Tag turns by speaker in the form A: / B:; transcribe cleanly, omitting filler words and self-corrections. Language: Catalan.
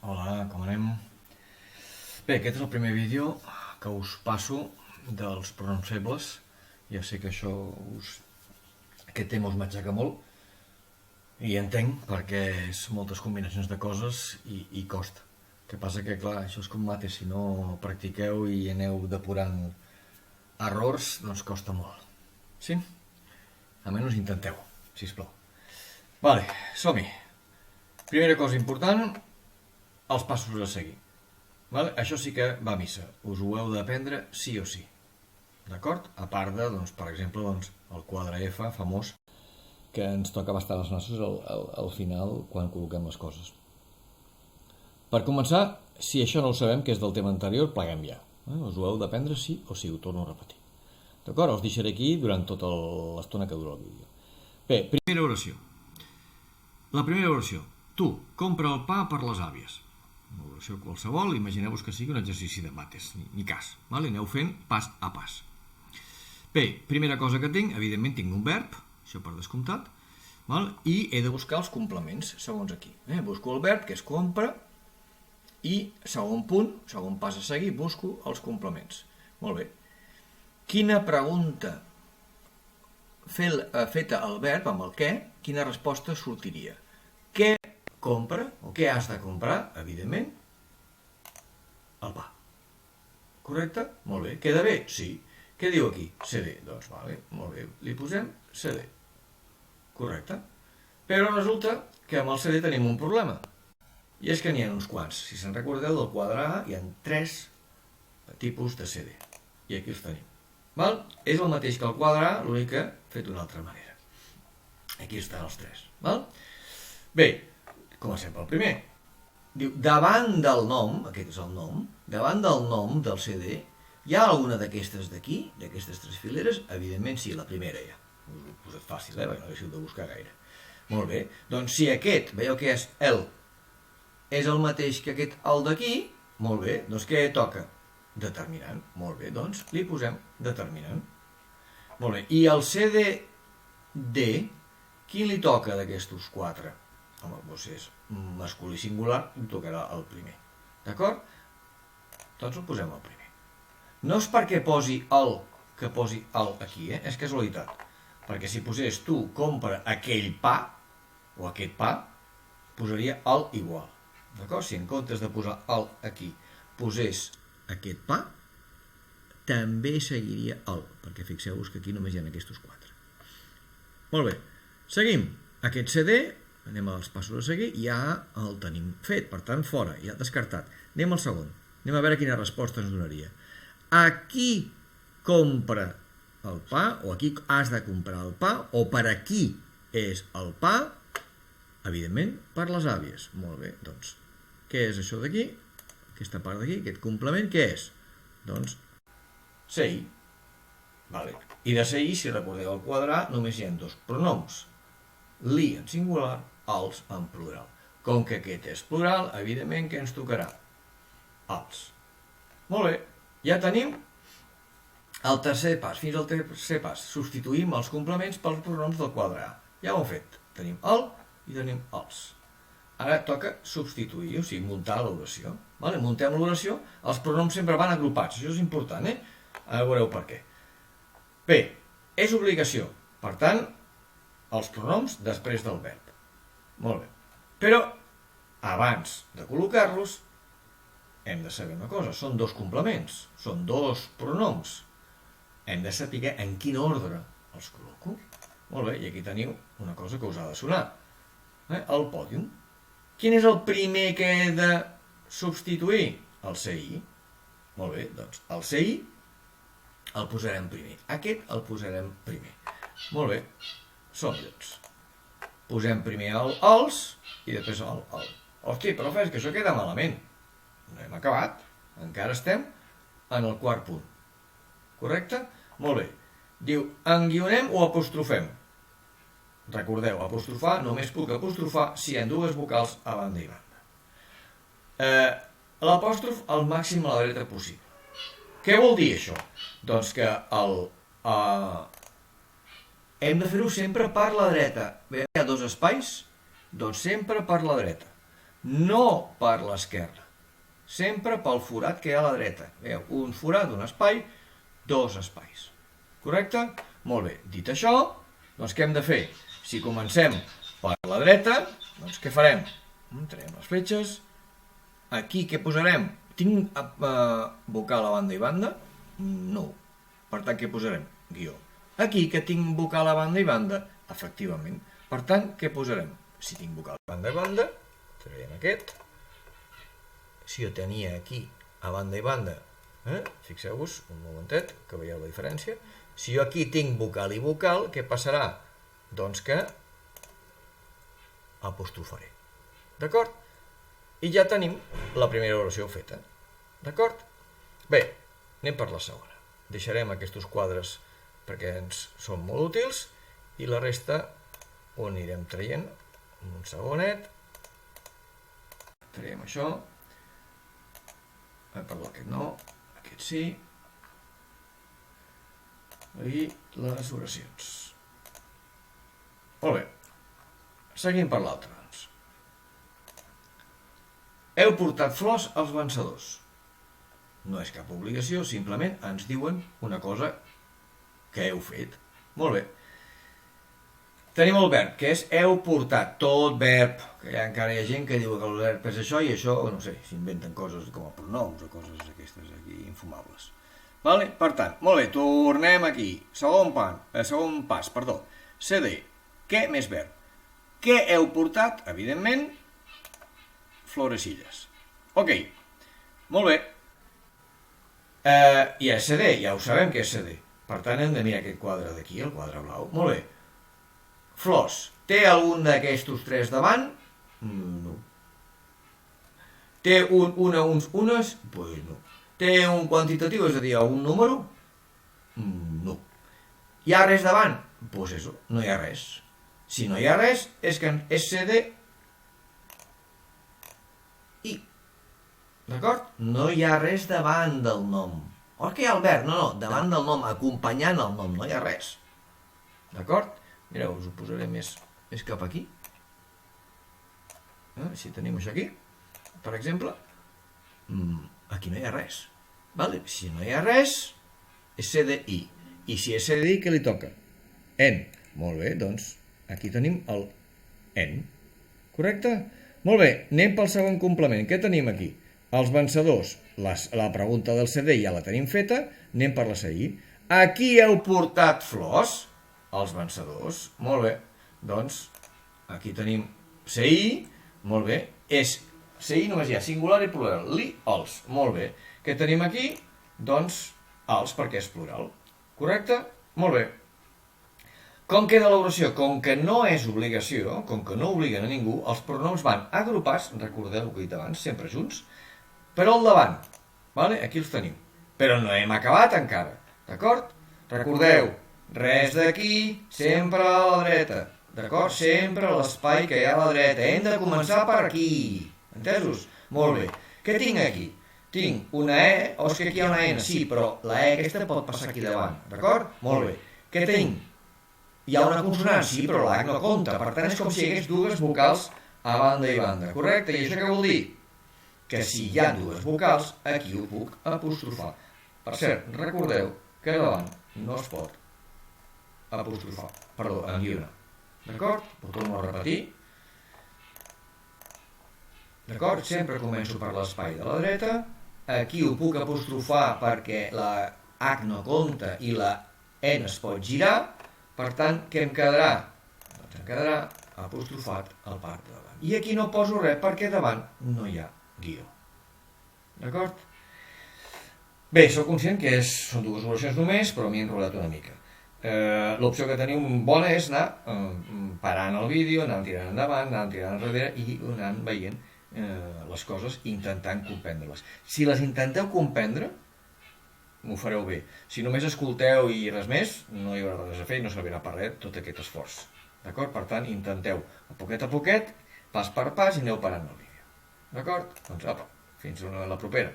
A: Hola, com anem? Bé, aquest és el primer vídeo que us passo dels pronoms febles. Ja sé que aquest tema us matxaca molt i entenc perquè és moltes combinacions de coses i costa. El que passa que, clar, això és com mate, si no practiqueu i aneu depurant errors, doncs costa molt. Sí? Almenys intenteu, sisplau. Vale, som-hi. Primera cosa important, els passos a seguir. Vale? Això sí que va a missa. Us ho heu d'aprendre sí o sí. D'acord? A part de, doncs, per exemple, el quadre F famós que ens toca bastar les nostres al final quan col·loquem les coses. Per començar, si això no ho sabem, que és del tema anterior, pleguem ja. Us ho heu d'aprendre sí o sí, ho torno a repetir. D'acord? Els deixaré aquí durant tota l'estona que dura el vídeo. Bé, primera oració. La primera oració. Tu, compra el pa per les àvies. Una oració qualsevol, imagineu-vos que sigui un exercici de mates, ni cas. Vale? Aneu fent pas a pas. Bé, primera cosa que tinc, evidentment tinc un verb, això per descomptat, val? I he de buscar els complements, segons aquí. Busco el verb, que és compra, i segon punt, segon pas a seguir, busco els complements. Molt bé. Quina pregunta feta al verb, amb el què, quina resposta sortiria? Què compra, o què has de comprar, evidentment? El pa. Correcte? Molt bé. Queda bé? Sí. Què diu aquí? CD. Doncs, vale, molt bé. Li posem CD. Correcte. Però resulta que amb el CD tenim un problema. I és que n'hi ha uns quants. Si se'n recordeu del quadre A, hi ha 3 tipus de CD. I aquí els tenim. Val? És el mateix que el quadre A, l'únic que fet d'una altra manera. Aquí estan els 3. Val? Bé, comencem pel primer. Diu, davant del nom, aquest és el nom, davant del nom del CD, hi ha alguna d'aquestes d'aquí, d'aquestes 3 fileres? Evidentment sí, la primera ja. Us ho he posat fàcil, perquè no haguéssiu de buscar gaire. Molt bé, doncs si aquest, veieu que és el, és el mateix que aquest el d'aquí, molt bé, doncs què toca? Determinant. Molt bé, doncs li posem determinant. Molt bé, i el CD, qui li toca d'aquestos 4? Home, doncs és masculí singular, li tocarà el primer. D'acord? Doncs el posem al primer. No és perquè posi el que posi el aquí, és casualitat. Perquè si posés tu compra aquell pa, o aquest pa, posaria el igual. D'acord? Si en comptes de posar el aquí posés aquest pa, també seguiria el, perquè fixeu-vos que aquí només hi ha aquests 4. Molt bé, seguim. Aquest CD, anem als passos a seguir, ja el tenim fet, per tant fora, ja descartat. Anem al segon, anem a veure quina resposta ens donaria. A qui compra el pa, o a qui has de comprar el pa, o per a qui és el pa? Evidentment, per les àvies. Molt bé, doncs, què és això d'aquí? Aquesta part d'aquí, aquest complement, què és? Doncs, CI. Vale. I de CI, si recordeu el quadre, només hi ha 2 pronoms. Li en singular, els en plural. Com que aquest és plural, evidentment, què ens tocarà? Els. Molt bé. Ja tenim el tercer pas. Fins al tercer pas. Substituïm els complements pels pronoms del quadre A. Ja ho hem fet. Tenim el i tenim els. Ara toca substituir, o sigui, muntar l'oració. Vale? Muntem l'oració. Els pronoms sempre van agrupats. Això és important, Ara veureu per què. Bé, és obligació. Per tant, els pronoms després del verb. Molt bé. Però, abans de col·locar-los, hem de saber una cosa, són 2 complements, són 2 pronoms. Hem de saber en quin ordre els col·loco. Molt bé, i aquí teniu una cosa que us ha de sonar. El pòdium. Quin és el primer que he de substituir? El CI. Molt bé, doncs el CI el posarem primer. Aquest el posarem primer. Molt bé, som-hi doncs. Posem primer els i després el. Hosti, profe, és que això queda malament. No hem acabat, encara estem en el quart punt. Correcte? Molt bé. Diu, enguionem o apostrofem? Recordeu, apostrofar, només puc apostrofar si hi ha 2 vocals a banda i banda. L'apòstrof al màxim a la dreta possible. Què vol dir això? Doncs que hem de fer-ho sempre per la dreta. Hi ha 2 espais? Doncs sempre per la dreta. no per l'esquerra. Sempre pel forat que hi ha a la dreta. Veieu, un forat, un espai, dos espais. Correcte? Molt bé. Dit això, doncs què hem de fer? Si comencem per la dreta, doncs què farem? Traiem les fletxes. Aquí què posarem? Tinc vocal a banda i banda? No. Per tant, què posarem? Guió. Aquí que tinc vocal a banda i banda? Efectivament. Per tant, què posarem? Si tinc vocal a banda i banda, traiem aquest. Si jo tenia aquí a banda i banda, fixeu-vos un momentet que veieu la diferència. Si jo aquí tinc vocal i vocal, què passarà? Doncs que apostrofaré. D'acord? I ja tenim la primera oració feta. D'acord? Bé, anem per la segona. Deixarem aquests quadres perquè ens són molt útils i la resta ho anirem traient. Un segonet. Traiem això. Perdó, aquest no. Aquest sí. I les oracions. Molt bé. Seguim per l'altre, doncs. Heu portat flors als vencedors. No és cap obligació, simplement ens diuen una cosa que heu fet. Molt bé. Tenim el verb, que és heu portat, tot verb, que encara hi ha gent que diu que el verb és això i això, no sé, s'inventen coses com a pronoms o coses aquestes aquí infumables. Vale? Per tant, molt bé, tornem aquí. Segon pas, CD. Què més verb? Què heu portat? Evidentment, florecilles. Ok, molt bé. I és CD, ja ho sabem que és CD. Per tant, hem de mirar aquest quadre d'aquí, el quadre blau. Molt bé. Flors. Té algun d'aquestos tres davant? No. Té unes? Pues no. Té un quantitatiu, és a dir, un número? No. Hi ha res davant? Pues eso, no hi ha res. Si no hi ha res, és que és CD I. D'acord? No hi ha res davant del nom. O que hi ha el verb? No, davant del nom, acompanyant el nom, no hi ha res. D'acord? Mireu, us ho posaré més cap aquí. Si tenim això aquí, per exemple, aquí no hi ha res. Vale? Si no hi ha res, és CDI. I si és CDI, què li toca? En. Molt bé, doncs aquí tenim el en. Correcte? Molt bé, anem pel segon complement. Què tenim aquí? Els vencedors. La pregunta del CD ja la tenim feta. Anem per la CI. Aquí heu portat flors? Els vencedors. Molt bé. Doncs aquí tenim CI. Molt bé. És CI només hi ha singular i plural. Li, els. Molt bé. Què tenim aquí? Doncs els, perquè és plural. Correcte? Molt bé. Com queda l'oració? Com que no és obligació, com que no obliguen a ningú, els pronoms van agrupats, recordeu que he dit abans, sempre junts, però al davant. Vale? Aquí els tenim. Però no hem acabat encara. D'acord? Recordeu, res d'aquí, sempre a la dreta. D'acord? Sempre a l'espai que hi ha a la dreta. Hem de començar per aquí. Entesos? Molt bé. Què tinc aquí? Tinc una E, o és que aquí hi ha una N? Sí, però la E aquesta pot passar aquí davant. D'acord? Molt bé. Què tinc? Hi ha una consonant, sí, però l'H no compta. Per tant, és com si hi hagués dues vocals a banda i banda. Correcte? I això què vol dir? Que si hi ha dues vocals, aquí ho puc apostrofar. Per cert, recordeu que davant no es pot apostrofar. Perdó, enguionar. D'acord? Ho torno a repetir. D'acord? Sempre començo per l'espai de la dreta. Aquí ho puc apostrofar perquè la H no compta i la N es pot girar. Per tant, què em quedarà? Doncs em quedarà apostrofat al part de davant. I aquí no poso res perquè davant no hi ha guió. D'acord? Bé, sóc conscient que són dues oracions només, però m'he enrotllat una mica. L'opció que teniu bona és anar parant el vídeo, anant tirant endavant, anant tirant enrere i anant veient les coses i intentant comprendre-les. Si les intenteu comprendre, m'ho fareu bé. Si només escolteu i res més, no hi haurà res a fer i no servirà per res tot aquest esforç. D'acord? Per tant, intenteu a poquet, pas per pas i aneu parant el vídeo. D'acord? Doncs apa, fins a la propera.